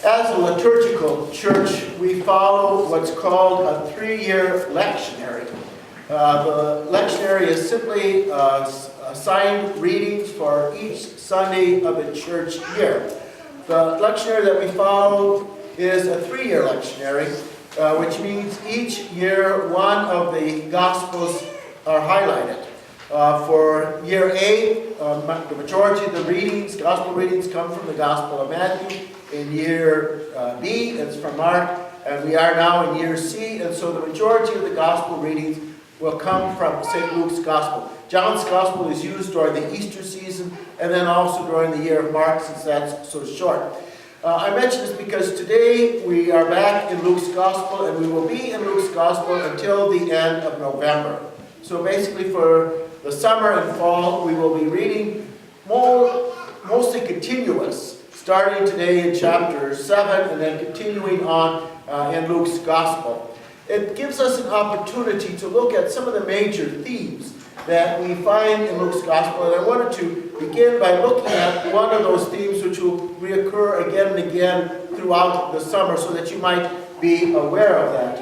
As a liturgical church, we follow what's called a 3-year lectionary. The lectionary is simply assigned readings for each Sunday of the church year. The lectionary that we follow is a 3-year lectionary, which means each year one of the Gospels are highlighted. For year A, the majority of the readings, Gospel readings, come from the Gospel of Matthew. In year B, it's from Mark, and we are now in year C, and so the majority of the Gospel readings will come from St. Luke's Gospel. John's Gospel is used during the Easter season, and then also during the year of Mark, since that's so short. I mention this because today we are back in Luke's Gospel, and we will be in Luke's Gospel until the end of November. So basically for the summer and fall, we will be reading mostly continuous, starting today in chapter 7 and then continuing on in Luke's Gospel. It gives us an opportunity to look at some of the major themes that we find in Luke's Gospel, and I wanted to begin by looking at one of those themes which will reoccur again and again throughout the summer so that you might be aware of that.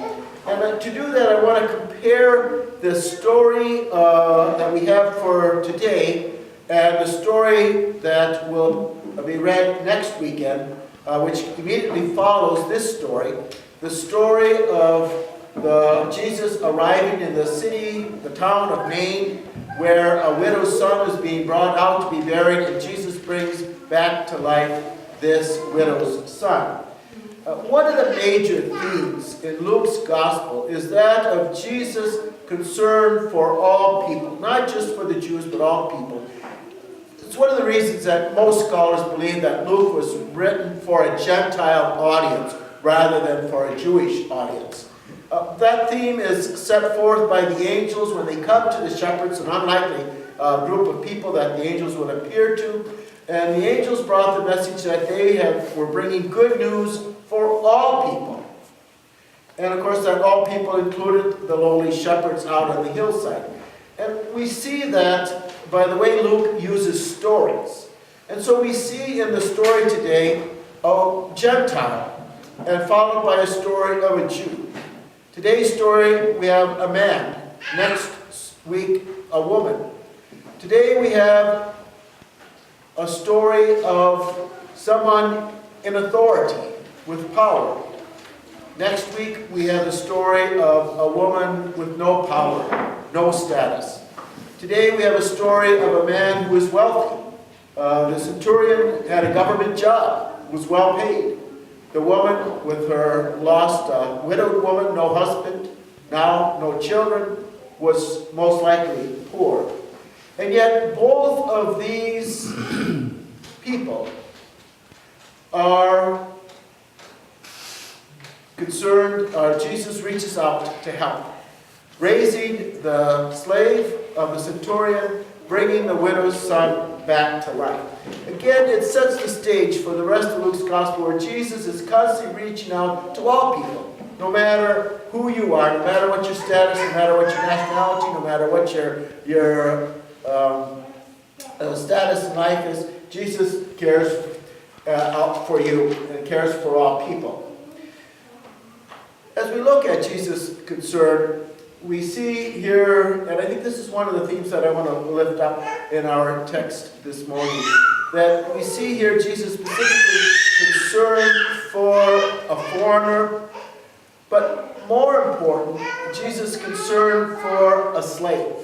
And to do that, I want to compare the story that we have for today and the story that will be read next weekend, which immediately follows this story, the story of Jesus arriving in the city, the town of Nain, where a widow's son is being brought out to be buried, and Jesus brings back to life this widow's son. One of the major themes in Luke's Gospel is that of Jesus' concern for all people, not just for the Jews, but all people. It's one of the reasons that most scholars believe that Luke was written for a Gentile audience rather than for a Jewish audience. That theme is set forth by the angels when they come to the shepherds, an unlikely group of people that the angels would appear to. And the angels brought the message that they were bringing good news for all people. And of course, that all people included the lowly shepherds out on the hillside. And we see that by the way Luke uses stories. And so we see in the story today a Gentile, and followed by a story of a Jew. Today's story, we have a man. Next week, a woman. Today we have a story of someone in authority, with power. Next week, we have the story of a woman with no power, no status. Today, we have a story of a man who is wealthy. The centurion had a government job, was well paid. The woman with her lost widowed woman, no husband, now no children, was most likely poor. And yet both of these people are concerned, Jesus reaches out to help. Raising the slave of the centurion, bringing the widow's son back to life. Again, it sets the stage for the rest of Luke's Gospel, where Jesus is constantly reaching out to all people, no matter who you are, no matter what your status, no matter what your nationality, no matter what your status in life is. Jesus cares out for you and cares for all people. As we look at Jesus' concern, we see here, and I think this is one of the themes that I want to lift up in our text this morning, that we see here Jesus specifically concerned for a foreigner, but more important, Jesus concerned for a slave.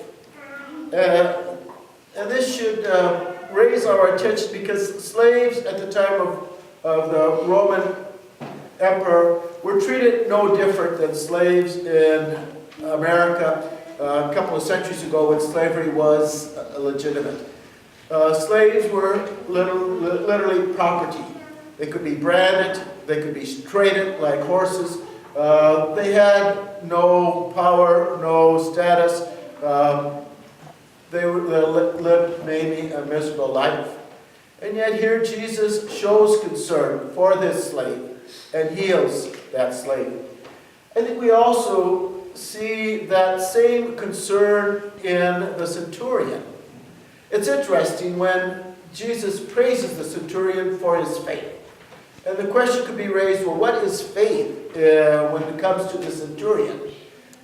And this should raise our attention, because slaves at the time of the Roman emperor were treated no different than slaves in America a couple of centuries ago when slavery was legitimate. Slaves were literally property. They could be branded, they could be traded like horses. They had no power, no status. They lived mainly a miserable life. And yet here Jesus shows concern for this slave and heals that slave. I think we also see that same concern in the centurion. It's interesting when Jesus praises the centurion for his faith. And the question could be raised, well, what is faith when it comes to the centurion?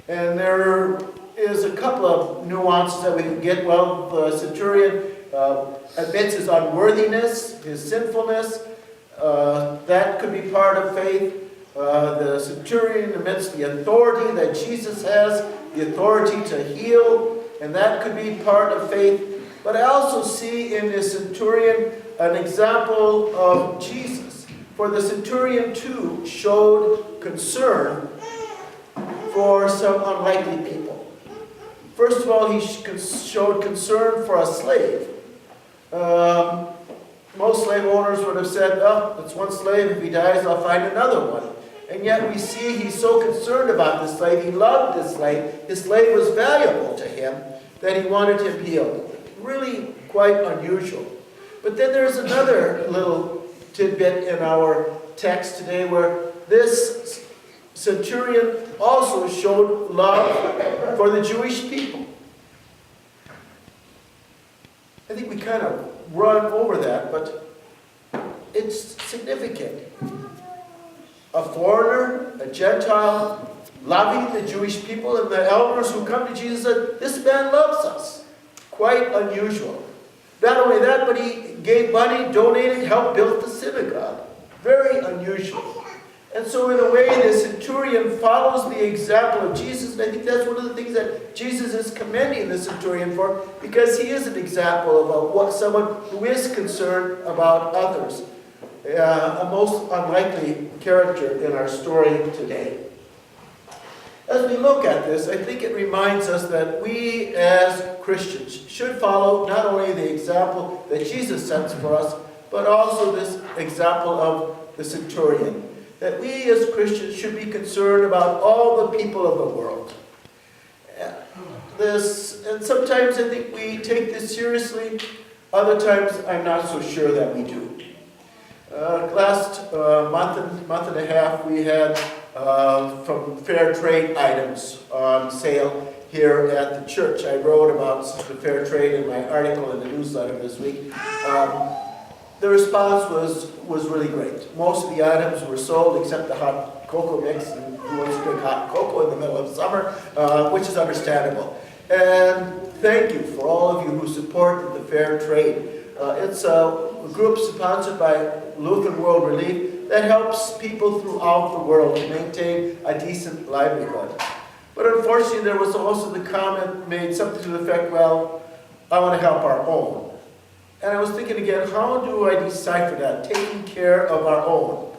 And there is a couple of nuances that we can get. Well, the centurion admits his unworthiness, his sinfulness. That could be part of faith. The centurion admits the authority that Jesus has, the authority to heal, and that could be part of faith. But I also see in the centurion an example of Jesus. For the centurion too showed concern for some unlikely people. First of all, he showed concern for a slave. Most slave owners would have said, oh, it's one slave, if he dies, I'll find another one. And yet we see he's so concerned about this slave, he loved this slave, his slave was valuable to him, that he wanted him healed. Really quite unusual. But then there's another little tidbit in our text today where this centurion also showed love for the Jewish people. I think we kind of run over that, but it's significant. A foreigner, a Gentile, loving the Jewish people, and the elders who come to Jesus said, this man loves us. Quite unusual. Not only that, but he gave money, donated, helped build the synagogue. Very unusual. And so in a way, the centurion follows the example of Jesus, and I think that's one of the things that Jesus is commending the centurion for, because he is an example of someone who is concerned about others. A most unlikely character in our story today. As we look at this, I think it reminds us that we as Christians should follow not only the example that Jesus sets for us, but also this example of the centurion. That we as Christians should be concerned about all the people of the world. And sometimes I think we take this seriously, other times I'm not so sure that we do. Last month and a half, we had from fair trade items on sale here at the church. I wrote about the fair trade in my article in the newsletter this week. The response was really great. Most of the items were sold except the hot cocoa mix, and who wants to drink hot cocoa in the middle of summer, which is understandable. And thank you for all of you who supported the fair trade. It's a group sponsored by Lutheran World Relief that helps people throughout the world to maintain a decent livelihood. But unfortunately, there was also the comment made something to the effect, well, I want to help our own. And I was thinking again, how do I decipher that? Taking care of our own.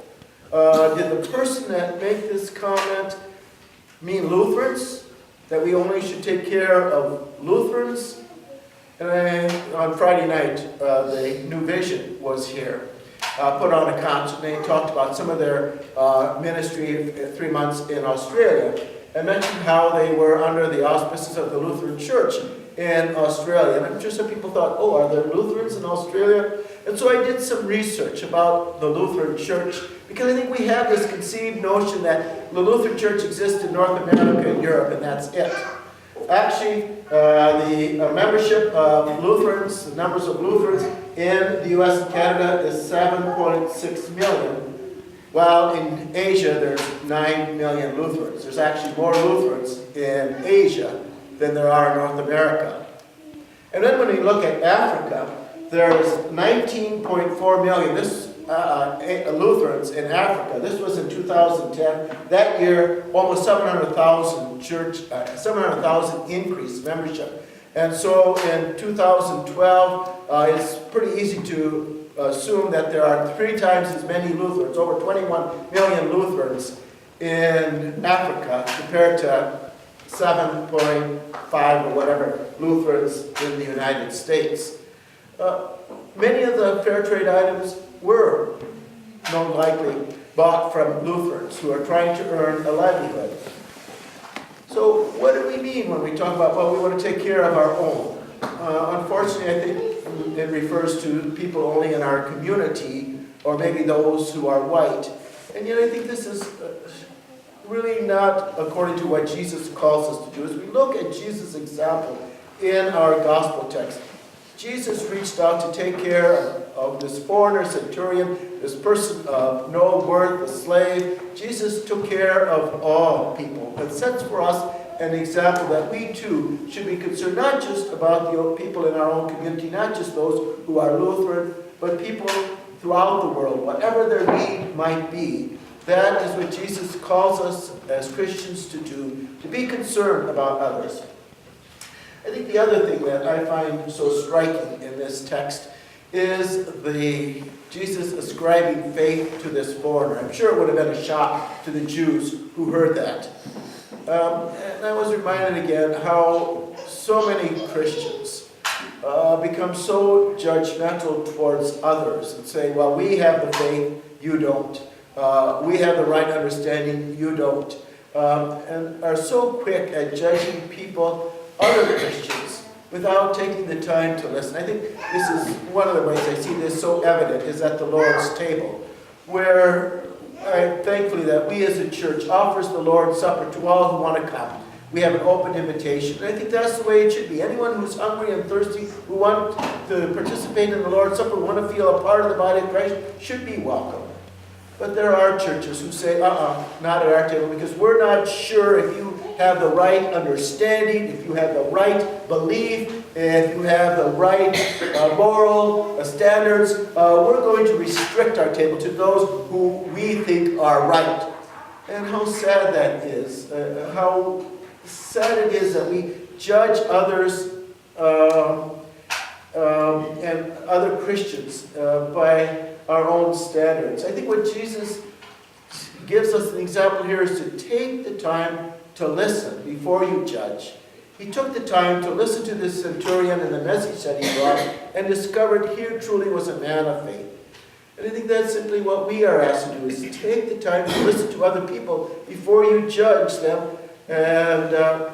Did the person that made this comment mean Lutherans? That we only should take care of Lutherans? And on Friday night, the New Vision was here, put on a concert, and they talked about some of their ministry 3 months in Australia, and mentioned how they were under the auspices of the Lutheran Church in Australia. And I'm sure some people thought, oh, are there Lutherans in Australia? And so I did some research about the Lutheran Church, because I think we have this conceived notion that the Lutheran Church exists in North America and Europe, and that's it. Actually, the membership of Lutherans, the numbers of Lutherans in the U.S. and Canada is 7.6 million, while in Asia there's 9 million Lutherans. There's actually more Lutherans in Asia than there are in North America. And then when we look at Africa, there's 19.4 million Lutherans in Africa. This was in 2010. That year, almost 700,000 700,000 increased membership. And so in 2012, it's pretty easy to assume that there are 3 times as many Lutherans, over 21 million Lutherans in Africa compared to 7.5 or whatever Lutherans in the United States. Many of the fair trade items were more likely bought from Lutherans who are trying to earn a livelihood. So what do we mean when we talk about, well, we want to take care of our own? Unfortunately, I think it refers to people only in our community, or maybe those who are white. And yet I think this is really not according to what Jesus calls us to do. As we look at Jesus' example in our gospel text, Jesus reached out to take care of this foreigner centurion, this person of no worth, a slave. Jesus took care of all people and sets for us an example that we too should be concerned not just about the people in our own community, not just those who are Lutheran, but people throughout the world, whatever their need might be. That is what Jesus calls us as Christians to do, to be concerned about others. I think the other thing that I find so striking in this text is Jesus ascribing faith to this foreigner. I'm sure it would have been a shock to the Jews who heard that. And I was reminded again how so many Christians become so judgmental towards others and say, well, we have the faith, you don't. We have the right understanding, you don't. And are so quick at judging people, other Christians, without taking the time to listen. I think this is one of the ways I see this so evident is at the Lord's table, where thankfully that we as a church offers the Lord's Supper to all who want to come. We have an open invitation. And I think that's the way it should be. Anyone who's hungry and thirsty, who want to participate in the Lord's Supper, who want to feel a part of the body of Christ, should be welcome. But there are churches who say, not at our table, because we're not sure if you have the right understanding, if you have the right belief, if you have the right moral standards. We're going to restrict our table to those who we think are right. And how sad that is. How sad it is that we judge others and other Christians by our own standards. I think what Jesus gives us an example here is to take the time to listen before you judge. He took the time to listen to this centurion and the message that he brought and discovered here truly was a man of faith. And I think that's simply what we are asked to do, is to take the time to listen to other people before you judge them and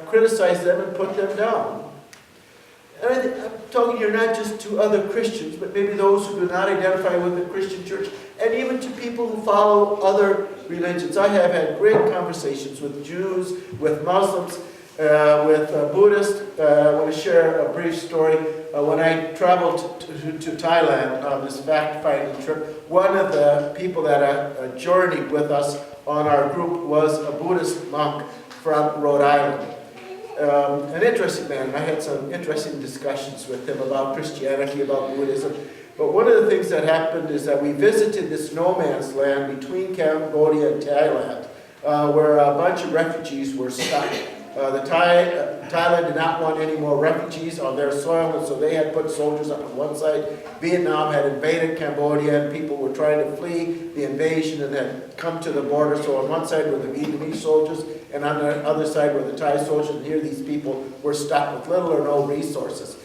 criticize them and put them down. And I'm talking here not just to other Christians, but maybe those who do not identify with the Christian church, and even to people who follow other religions. I have had great conversations with Jews, with Muslims, with Buddhists. I want to share a brief story. When I traveled to Thailand on this fact-finding trip, one of the people that journeyed with us on our group was a Buddhist monk from Rhode Island. An interesting man. I had some interesting discussions with him about Christianity, about Buddhism. But one of the things that happened is that we visited this no man's land between Cambodia and Thailand, where a bunch of refugees were stuck. Thailand did not want any more refugees on their soil, and so they had put soldiers up on one side. Vietnam had invaded Cambodia, and people were trying to flee the invasion and had come to the border. So on one side were the Vietnamese soldiers, and on the other side were the Thai soldiers, and here these people were stuck with little or no resources.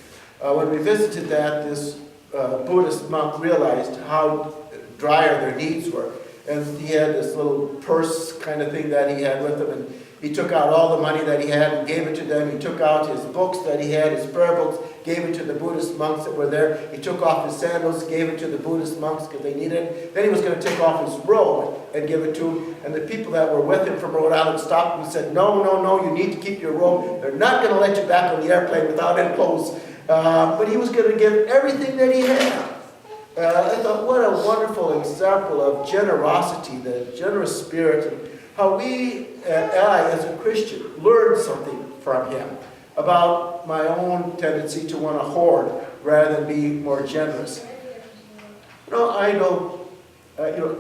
When we visited that, this Buddhist monk realized how dire their needs were. And he had this little purse kind of thing that he had with him, and he took out all the money that he had and gave it to them. He took out his books that he had, his prayer books, gave it to the Buddhist monks that were there. He took off his sandals, gave it to the Buddhist monks because they needed it. Then he was going to take off his robe and give it to them. And the people that were with him from Rhode Island stopped him and said, no, you need to keep your robe. They're not going to let you back on the airplane without any clothes. But he was going to give everything that he had. I thought, what a wonderful example of generosity, the generous spirit, and how I, as a Christian, learned something from him about my own tendency to want to hoard rather than be more generous. I know,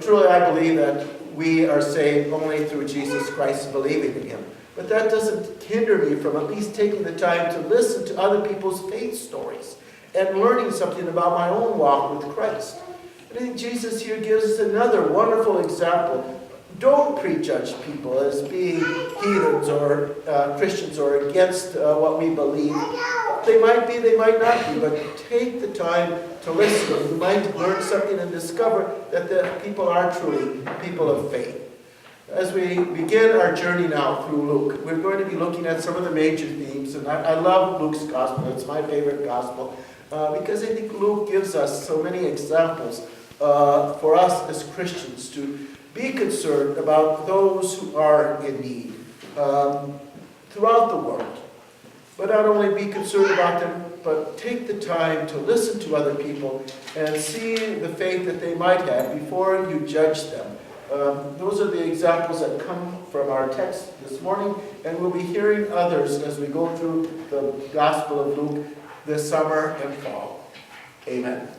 truly I believe that we are saved only through Jesus Christ, believing in him. But that doesn't hinder me from at least taking the time to listen to other people's faith stories and learning something about my own walk with Christ. And I think Jesus here gives us another wonderful example. Don't prejudge people as being heathens or Christians or against what we believe. They might be, they might not be, but take the time to listen. You might learn something and discover that the people are truly people of faith. As we begin our journey now through Luke, we're going to be looking at some of the major themes, and I love Luke's gospel. It's my favorite gospel because I think Luke gives us so many examples for us as Christians to be concerned about those who are in need throughout the world. But not only be concerned about them, but take the time to listen to other people and see the faith that they might have before you judge them. Those are the examples that come from our text this morning, and we'll be hearing others as we go through the Gospel of Luke this summer and fall. Amen.